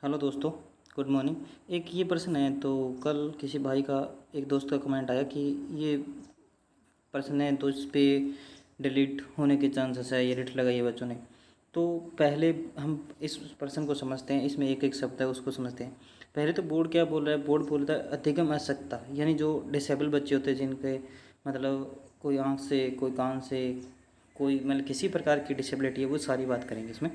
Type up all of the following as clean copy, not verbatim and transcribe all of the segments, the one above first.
Hello दोस्तों, good morning. एक ये प्रश्न है, तो कल किसी भाई का, एक दोस्त का कमेंट आया कि ये प्रश्न है तो इस पे डिलीट होने के चांसेस है, ये रेट लगाइए बच्चों ने। तो पहले हम इस प्रश्न को समझते हैं, इसमें एक एक शब्द है उसको समझते हैं। पहले तो बोर्ड क्या बोल रहा है? बोर्ड बोलता है अधिगम असक्ता, यानी जो डिसेबल बच्चे होते हैं जिनके मतलब कोई आँख से, कोई कान से, कोई मतलब किसी प्रकार की डिसेबिलिटी है, वो सारी बात करेंगे इसमें।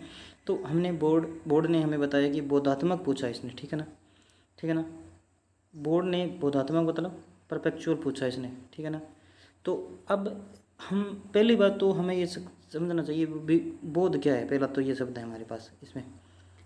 तो हमने बोर्ड ने हमें बताया कि बोधात्मक पूछा इसने, ठीक है ना? ठीक है ना? बोर्ड ने बोधात्मक मतलब परपेचुअल पूछा इसने, ठीक है ना? तो अब हम पहली बात तो हमें ये समझना चाहिए बोध क्या है। पहला तो ये शब्द है हमारे पास इसमें।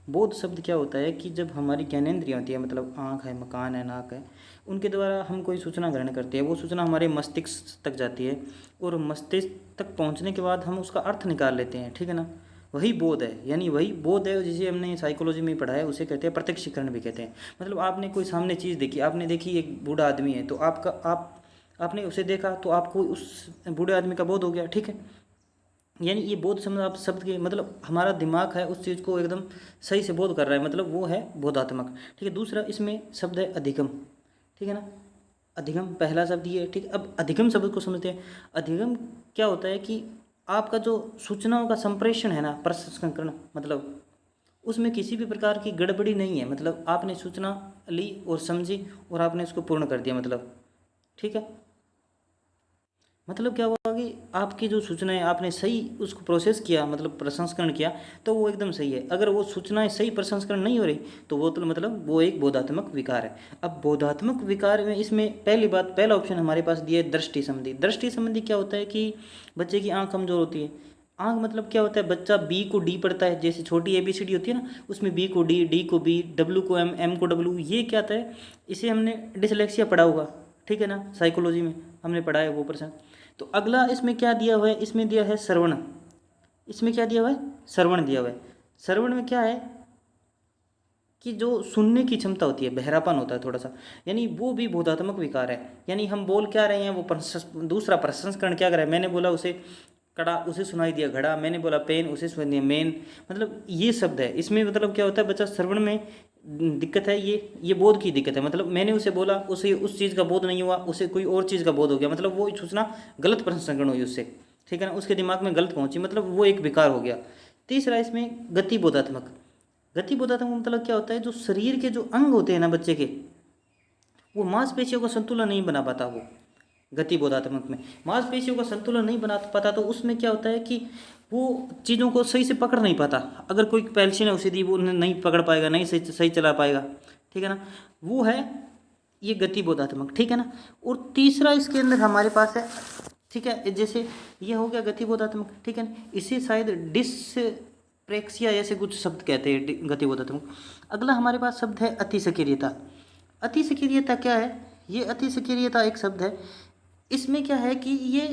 बोध शब्द क्या होता है कि जब हमारी ज्ञानेंद्रियाँ होती है, मतलब आँख है, मकान है, नाक है, उनके द्वारा हम कोई सूचना ग्रहण करते हैं, वो सूचना हमारे मस्तिष्क तक जाती है और मस्तिष्क तक पहुँचने के बाद हम उसका अर्थ निकाल लेते हैं, ठीक है ना? वही बोध है, यानी वही बोध है जिसे हमने साइकोलॉजी में पढ़ा है, उसे कहते हैं प्रत्यक्षीकरण भी कहते हैं। मतलब आपने कोई सामने चीज़ देखी, आपने देखी एक बूढ़ा आदमी है, तो आपने उसे देखा तो आपको उस बूढ़े आदमी का बोध हो गया, ठीक है? यानी ये बोध शब्द आप शब्द के मतलब हमारा दिमाग है उस चीज़ को एकदम सही से बोध कर रहा है, मतलब वो है बोधात्मक, ठीक है। दूसरा इसमें शब्द है अधिगम, ठीक है ना? अधिगम पहला शब्द ये है, ठीक। अब अधिगम शब्द को समझते हैं। अधिगम क्या होता है कि आपका जो सूचनाओं का संप्रेषण है ना, प्रसंस्करण, मतलब उसमें किसी भी प्रकार की गड़बड़ी नहीं है। मतलब आपने सूचना ली और समझी और आपने उसको पूर्ण कर दिया, मतलब ठीक है। मतलब क्या हुआ कि आपकी जो सूचनाएं आपने सही उसको प्रोसेस किया, मतलब प्रसंस्करण किया, तो वो एकदम सही है। अगर वो सूचनाएं सही प्रसंस्करण नहीं हो रही तो वो तो मतलब वो एक बोधात्मक विकार है। अब बोधात्मक विकार में इसमें पहली बात, पहला ऑप्शन हमारे पास दिया है दृष्टि संबंधी। दृष्टि संबंधी क्या होता है कि बच्चे की आँख कमजोर होती है। आँख मतलब क्या होता है, बच्चा बी को डी पढ़ता है, जैसे छोटी ABCD होती है ना, उसमें बी को डी, डी को बी, डब्ल्यू को एम, एम को डब्ल्यू, ये क्या आता है, इसे हमने डिसलेक्सिया पढ़ा होगा, ठीक है ना? साइकोलॉजी में हमने पढ़ा है वो पर्सन। तो अगला इसमें क्या दिया हुआ है, इसमें दिया है श्रवण। इसमें क्या दिया हुआ है? श्रवण दिया हुआ है। श्रवण में क्या है कि जो सुनने की क्षमता होती है, बहरापन होता है थोड़ा सा, यानी वो भी बोधात्मक विकार है। यानी हम बोल क्या रहे हैं, वो दूसरा प्रसंस्करण क्या कर रहा है। मैंने बोला उसे कड़ा, उसे सुनाई दिया घड़ा। मैंने बोला पेन, उसे सुनाई दिया मेन। मतलब ये शब्द है इसमें। मतलब क्या होता है, बच्चा श्रवण में दिक्कत है, ये बोध की दिक्कत है। मतलब मैंने उसे बोला, उसे उस चीज़ का बोध नहीं हुआ, उसे कोई और चीज़ का बोध हो गया, मतलब वो सूचना गलत प्रसंस्करण हुई उससे, ठीक है ना? उसके दिमाग में गलत पहुंची, मतलब वो एक विकार हो गया। तीसरा इसमें गति बोधात्मक। गति बोधात्मक मतलब क्या होता है, जो शरीर के जो अंग होते हैं ना बच्चे के, वो मांसपेशियों का संतुलन नहीं बना पाता। वो गति बोधात्मक में मांसपेशियों का संतुलन नहीं बना पाता, तो उसमें क्या होता है कि वो चीज़ों को सही से पकड़ नहीं पाता। अगर कोई पेंसिल है उसे दी, वो नहीं पकड़ पाएगा, नहीं सही सही चला पाएगा, ठीक है ना? वो है ये गति बोधात्मक, ठीक है ना? और तीसरा इसके अंदर हमारे पास है, ठीक है, जैसे ये हो गया गति बोधात्मक, ठीक है ना? इसे शायद डिसप्रेक्सिया ऐसे कुछ शब्द कहते हैं, गति बोधात्मक। अगला हमारे पास शब्द है अतिसक्रियता। अतिसक्रियता क्या है? ये अतिसक्रियता एक शब्द है। इसमें क्या है कि ये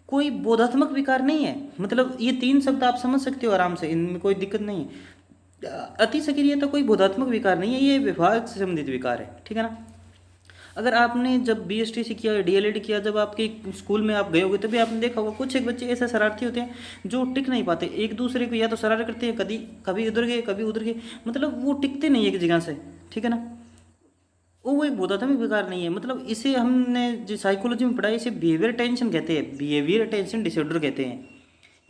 कोई बोधात्मक विकार नहीं है। मतलब ये तीन शब्द आप समझ सकते हो आराम से, इनमें कोई दिक्कत नहीं है। अति सक्रियता कोई बोधात्मक विकार नहीं है, ये विभाग से संबंधित विकार है, ठीक है ना? अगर आपने जब BSTC किया, DLED किया, जब आपके स्कूल में आप गए होगे तभी आपने देखा होगा कुछ एक बच्चे ऐसे शरारती होते हैं जो टिक नहीं पाते। एक दूसरे को या तो शरारत करते हैं, कभी कभी उधर गए कभी उधर गए, मतलब वो टिकते नहीं एक जगह से, ठीक है ना? वो एक बोधात्मक विकार नहीं है। मतलब इसे हमने जो साइकोलॉजी में पढ़ा है, इसे बिहेवियर टेंशन कहते हैं, बिहेवियर टेंशन डिसऑर्डर कहते हैं,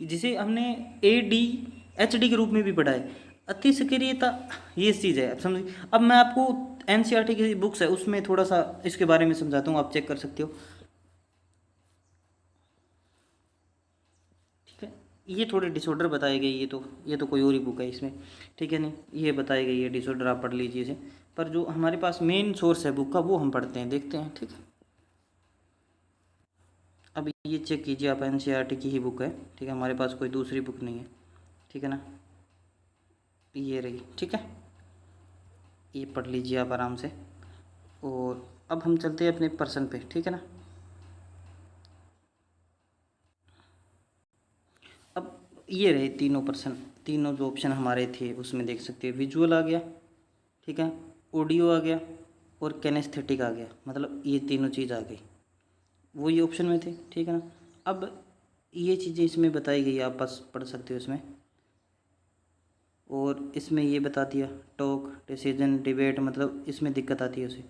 जिसे हमने ADHD के रूप में भी पढ़ा है। अति सक्रियता ये चीज़ है, अब समझिए। अब मैं आपको NCERT की बुक्स है उसमें थोड़ा सा इसके बारे में समझाता हूँ, आप चेक कर सकते हो, ठीक है? ये थोड़े डिसऑर्डर बताए गए, ये तो कोई और ही बुक है इसमें, ठीक है? नहीं, ये बताए गए, ये डिसऑर्डर आप पढ़ लीजिए इसे। पर जो हमारे पास मेन सोर्स है बुक का, वो हम पढ़ते हैं, देखते हैं, ठीक है? अब ये चेक कीजिए आप, NCERT की ही बुक है, ठीक है? हमारे पास कोई दूसरी बुक नहीं है, ठीक है ना? ये रही, ठीक है? ये पढ़ लीजिए आप आराम से। और अब हम चलते हैं अपने पर्सन पे, ठीक है ना? अब ये रहे तीनों पर्सन, तीनों जो ऑप्शन हमारे थे उसमें देख सकते हैं, विजुअल आ गया, ठीक है, ऑडियो आ गया और कैनेस्थेटिक आ गया। मतलब ये तीनों चीज़ आ गई, वही ऑप्शन में थे, ठीक है ना? अब ये चीज़ें इसमें बताई गई, आप बस पढ़ सकते हो इसमें। और इसमें ये बता दिया टॉक, डिसीजन, डिबेट, मतलब इसमें दिक्कत आती है उसे।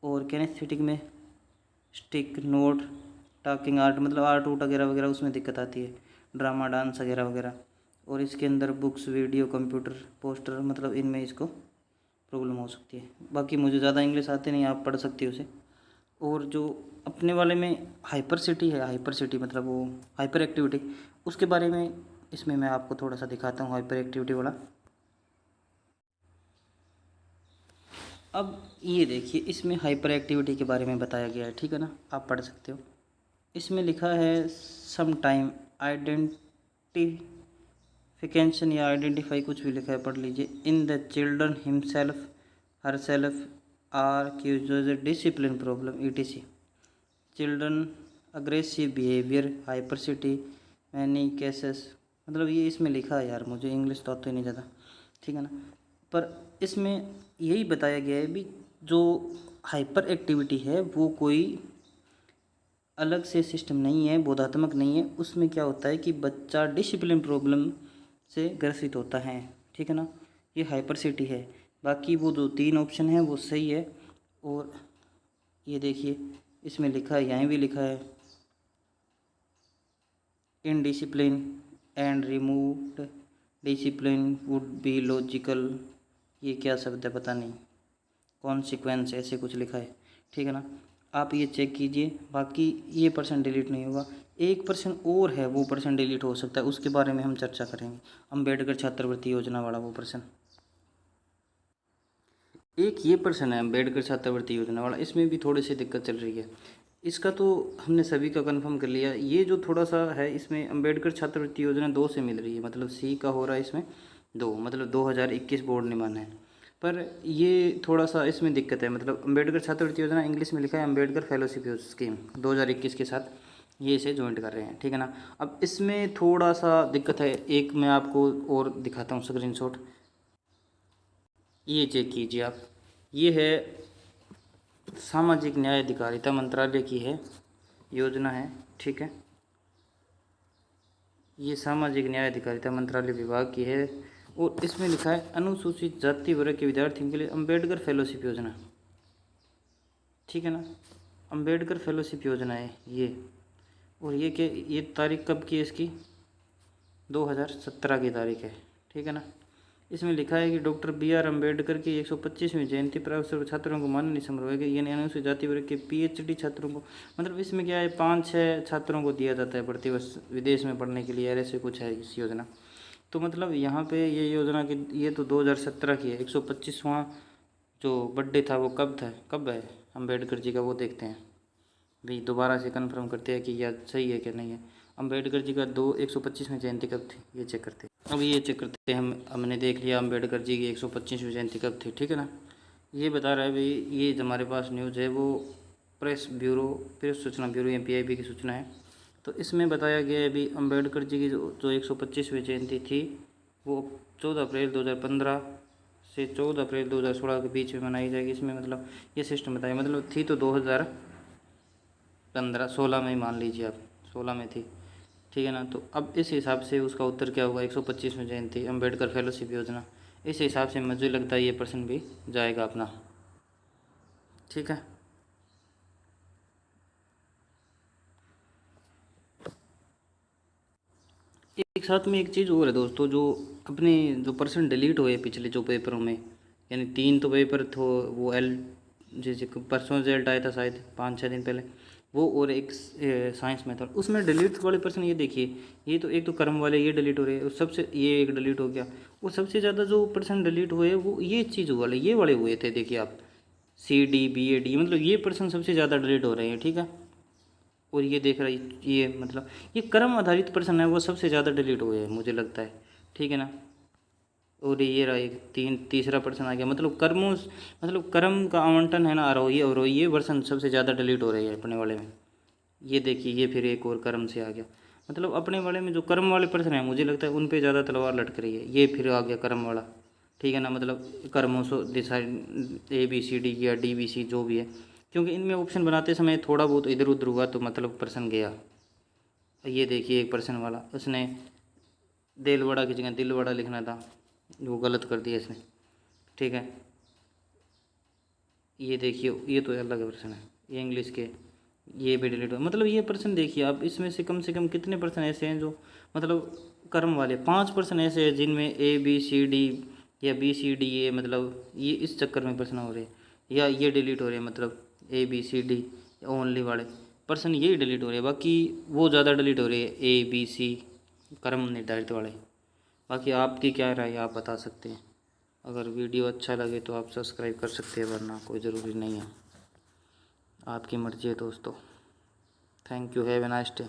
और कैनेस्थेटिक में स्टिक, नोट, टॉकिंग आर्ट, मतलब आर्ट वूट वगैरह वगैरह उसमें दिक्कत आती है, ड्रामा, डांस वगैरह वगैरह। और इसके अंदर बुक्स, वीडियो, कंप्यूटर, पोस्टर, मतलब इनमें इसको प्रॉब्लम हो सकती है। बाकी मुझे ज़्यादा इंग्लिश आते नहीं, आप पढ़ सकते हो उसे। और जो अपने वाले में हाइपर सिटी है, हाइपर सिटी मतलब वो हाइपर एक्टिविटी, उसके बारे में इसमें मैं आपको थोड़ा सा दिखाता हूँ हाइपर एक्टिविटी वाला। अब ये देखिए, इसमें हाइपर एक्टिविटी के बारे में बताया गया है, ठीक है ना, आप पढ़ सकते हो। इसमें लिखा है सम टाइम आइडेंटिफिकेशन या आइडेंटिफाई, कुछ भी लिखा है, पढ़ लीजिए। In the children himself, herself are cues discipline problem ETC, children aggressive behaviour, hyper city, many cases, मतलब ये इसमें लिखा है यार, मुझे इंग्लिश तो आती नहीं ज़्यादा, ठीक है ना। पर इसमें यही बताया गया है भी जो हाइपर एक्टिविटी है वो कोई अलग से सिस्टम नहीं है, बोधात्मक नहीं है। उसमें क्या होता है कि बच्चा डिसिप्लिन प्रॉब्लम से ग्रसित होता है, ठीक है ना, ये हाइपर सिटी है। बाकी वो जो 3 ऑप्शन है वो सही है। और ये देखिए इसमें लिखा है, यहाँ भी लिखा है indiscipline and removed discipline would be logical, ये क्या शब्द है पता नहीं, कॉन्सिक्वेंस ऐसे कुछ लिखा है, ठीक है ना, आप ये चेक कीजिए। बाकी ये पर्सन डिलीट नहीं होगा। एक पर्सन और है, वो पर्सन डिलीट हो सकता है, उसके बारे में हम चर्चा करेंगे, अम्बेडकर छात्रवृत्ति योजना वाला वो पर्सन। एक ये पर्सन है अम्बेडकर छात्रवृत्ति योजना वाला, इसमें भी थोड़ी सी दिक्कत चल रही है। इसका तो हमने सभी का कंफर्म कर लिया। ये जो थोड़ा सा है, इसमें अम्बेडकर छात्रवृत्ति योजना 2 से मिल रही है, मतलब सी का हो रहा है इसमें 2, मतलब 2021 बोर्ड निमान है। पर ये थोड़ा सा इसमें दिक्कत है, मतलब अम्बेडकर छात्रवृत्ति योजना इंग्लिश में लिखा है अम्बेडकर फेलोशिप स्कीम 2021 के साथ ये इसे ज्वाइंट कर रहे हैं, ठीक है ना। अब इसमें थोड़ा सा दिक्कत है, एक मैं आपको और दिखाता हूँ स्क्रीनशॉट, ये चेक कीजिए आप। ये है सामाजिक न्याय अधिकारिता मंत्रालय की है योजना है, ठीक है, ये सामाजिक न्याय अधिकारिता मंत्रालय विभाग की है। और इसमें लिखा है अनुसूचित जाति वर्ग के विद्यार्थियों के लिए अम्बेडकर फेलोशिप योजना, ठीक है ना, अम्बेडकर फेलोशिप योजना है ये। और ये तारीख कब की है इसकी, 2017 की तारीख है, ठीक है ना। इसमें लिखा है कि डॉक्टर बी.आर. अम्बेडकर की 125वीं जयंती पर अवसर छात्रों को माननीय समारोह है, यानी अनुसूचित जाति वर्ग के पीएचडी छात्रों को, मतलब इसमें क्या है 5-6 छात्रों को दिया जाता है प्रतिवर्ष विदेश में पढ़ने के लिए, ऐसे कुछ है इस योजना। तो मतलब यहाँ पे ये योजना की ये तो 2017 की है। 125वां जो बर्थडे था वो कब है अम्बेडकर जी का, वो देखते हैं भाई, दोबारा से कंफर्म करते हैं कि यह सही है कि नहीं है। अम्बेडकर जी का 125वीं जयंती कब थी, ये चेक करते हैं। अब ये चेक करते हैं, हमने देख लिया अम्बेडकर जी की 125वीं जयंती कब थी, ठीक है ना। ये बता रहा है भाई, ये जो हमारे पास न्यूज़ है वो प्रेस सूचना ब्यूरो या PIB की सूचना है। तो इसमें बताया गया है भी अम्बेडकर जी की जो 125वीं जयंती थी वो 14 अप्रैल 2015 से 14 अप्रैल 2016 के बीच में मनाई जाएगी। इसमें मतलब ये सिस्टम बताया, मतलब थी तो 2016 में ही मान लीजिए आप, 16 में थी, ठीक है ना। तो अब इस हिसाब से उसका उत्तर क्या होगा, 125वीं जयंती अम्बेडकर फेलोशिप योजना, इस हिसाब से मुझे लगता है ये प्रश्न भी जाएगा अपना, ठीक है। एक साथ में एक चीज़ और है दोस्तों, जो अपने जो पर्सन डिलीट हुए पिछले जो पेपरों में, यानी 3 तो पेपर थे वो जैसे परसों रिजल्ट आया था शायद 5-6 दिन पहले, वो और एक साइंस में था, उसमें डिलीट वाले पर्सन ये देखिए, ये तो एक तो कर्म वाले ये डिलीट हो रहे हैं, सबसे ये एक डिलीट हो गया। वो सबसे ज़्यादा जो पर्सन डिलीट हुए वो ये चीज़ वाले ये वाले हुए थे, देखिए आप CD BAD, मतलब ये पर्सन सबसे ज़्यादा डिलीट हो रहे हैं, ठीक है। और ये देख रहा है ये मतलब ये कर्म आधारित पर्सन है वो सबसे ज़्यादा डिलीट हुए हैं मुझे लगता है, ठीक है ना। और ये रहा एक तीसरा पर्सन आ गया, मतलब कर्म का आवंटन है ना, आरोही अवरोही, ये वर्सन सबसे ज़्यादा डिलीट हो रही है अपने वाले में। ये देखिए ये फिर एक और कर्म से आ गया, मतलब अपने वाले में जो कर्म वाले पर्सन है मुझे लगता है उन पे ज़्यादा तलवार लटक रही है। ये फिर आ गया कर्म वाला, ठीक है ना, मतलब कर्मों से डिसाइड ABCD या DBC जो भी है, क्योंकि इनमें ऑप्शन बनाते समय थोड़ा बहुत इधर उधर हुआ तो मतलब पर्सन गया। ये देखिए एक पर्सन वाला, उसने देलवाड़ा की जगह दिलवाड़ा लिखना था, वो गलत कर दिया इसने, ठीक है। ये देखिए, ये तो अलग प्रश्न है, ये इंग्लिश के, ये भी डिलीट हुआ। मतलब ये प्रश्न देखिए आप, इसमें से कम कितने परसेंट ऐसे हैं जो मतलब कर्म वाले, 5% ऐसे हैं जिनमें ए बी सी डी या बी सी डी ए, मतलब ये इस चक्कर में प्रश्न हो रहे हैं, या ये डिलीट हो रहे हैं, मतलब A B C D only वाले प्रश्न यही डिलीट हो रहे हैं। बाकी वो ज़्यादा डिलीट हो रहे हैं, ए बी सी कर्म निर्धारित वाले। बाकी आपकी क्या राय है, आप बता सकते हैं। अगर वीडियो अच्छा लगे तो आप सब्सक्राइब कर सकते हैं, वरना कोई ज़रूरी नहीं है, आपकी मर्ज़ी है दोस्तों। Thank you, have a nice day.